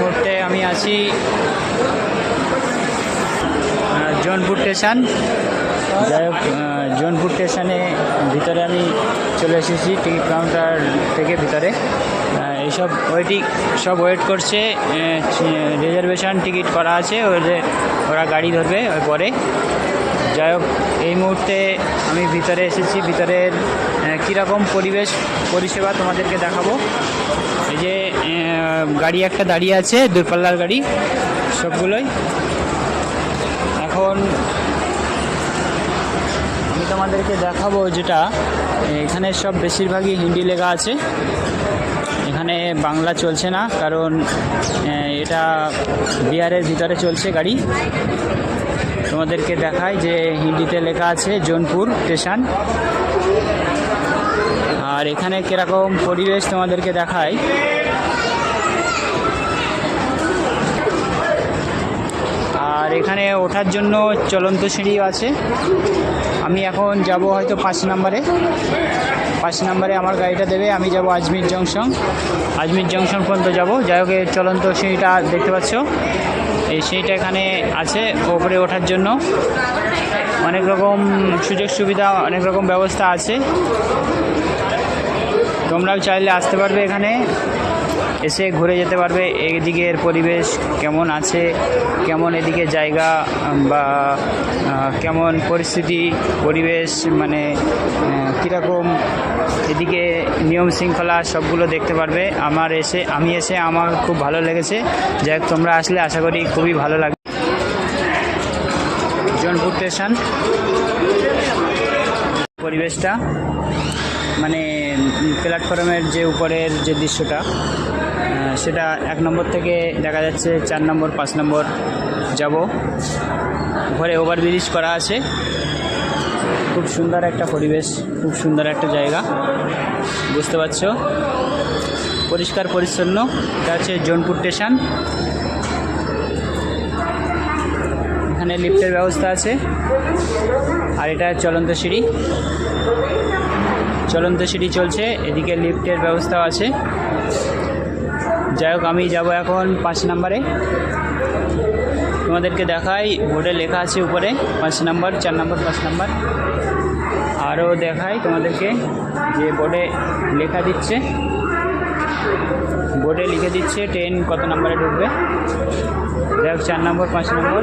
মুহূর্তে আমি আছি জৌনপুর স্টেশন। যাই হোক, জৌনপুর স্টেশনে ভিতরে আমি চলে এসেছি টিকিট কাউন্টার থেকে ভিতরে। এইসব ওয়েট করছে, রিজার্ভেশন টিকিট করা আছে, ওরা গাড়ি ধরবে পরে। যাই হোক, এই মুহূর্তে আমি ভিতরে এসেছি। ভিতরের কীরকম পরিষেবা তোমাদেরকে দেখাবো। এই যে গাড়ি একটা দাঁড়িয়ে আছে, দূরপাল্লার গাড়ি সবগুলোই। এখন আমি তোমাদেরকে দেখাবো যেটা এখানে সব বেশিরভাগই হিন্দি লেখা আছে। এখানে বাংলা চলছে না, কারণ এটা বিহারের ভিতরে চলছে গাড়ি। তোমাদেরকে দেখাই যে হিন্দিতে লেখা আছে জৌনপুর স্টেশন। আর এখানে কীরকম পরিবেশ তোমাদেরকে দেখাই। আর এখানে ওঠার জন্য চলন্ত সিঁড়িও আছে। আমি এখন যাব হয়তো 5 নম্বরে আমার গাড়িটা দেবে। আমি যাব আজমির জংশন পর্যন্ত যাব। যাই হোক, চলন্ত সিঁড়িটা দেখতে পাচ্ছ, এই সিঁড়িটা এখানে আছে। ওপরে ওঠার জন্য অনেক রকম সুযোগ সুবিধা, অনেক রকম ব্যবস্থা আছে। তোমরাও চাইলে আসতে পারবে, এখানে এসে ঘুরে যেতে পারবে। এদিকের পরিবেশ কেমন আছে, কেমন এদিকে জায়গা বা কেমন পরিবেশ, মানে কীরকম এদিকে নিয়ম শৃঙ্খলা সবগুলো দেখতে পারবে। আমি এসে আমার খুব ভালো লেগেছে। যাই হোক, তোমরা আসলে আশা করি খুবই ভালো লাগবে। জৌনপুর স্টেশন পরিবেশটা, মানে প্ল্যাটফর্মের যে উপরের যে দৃশ্যটা, সেটা 1 নম্বর থেকে দেখা যাচ্ছে। 4 নম্বর 5 নম্বর যাব। উপরে ওভারব্রিজ করা আছে। খুব সুন্দর একটা পরিবেশ, খুব সুন্দর একটা জায়গা, বুঝতে পারছো। পরিষ্কার পরিচ্ছন্ন। এটা হচ্ছে জৌনপুর স্টেশন। এখানে লিফটের ব্যবস্থা আছে। আর এটা চলন্ত সিঁড়ি চলছে। এদিকে লিফটের ব্যবস্থাও আছে। যাই হোক, আমি যাব এখন 5 নম্বরে। তোমাদেরকে দেখাই, বোর্ডে লেখা আছে উপরে 5 নম্বর, 4 নম্বর, 5 নম্বর। আরও দেখাই তোমাদেরকে যে বোর্ডে লিখে দিচ্ছে ট্রেন কত নম্বরে ঢুকবে। যাই হোক, 4 নম্বর, 5 নম্বর।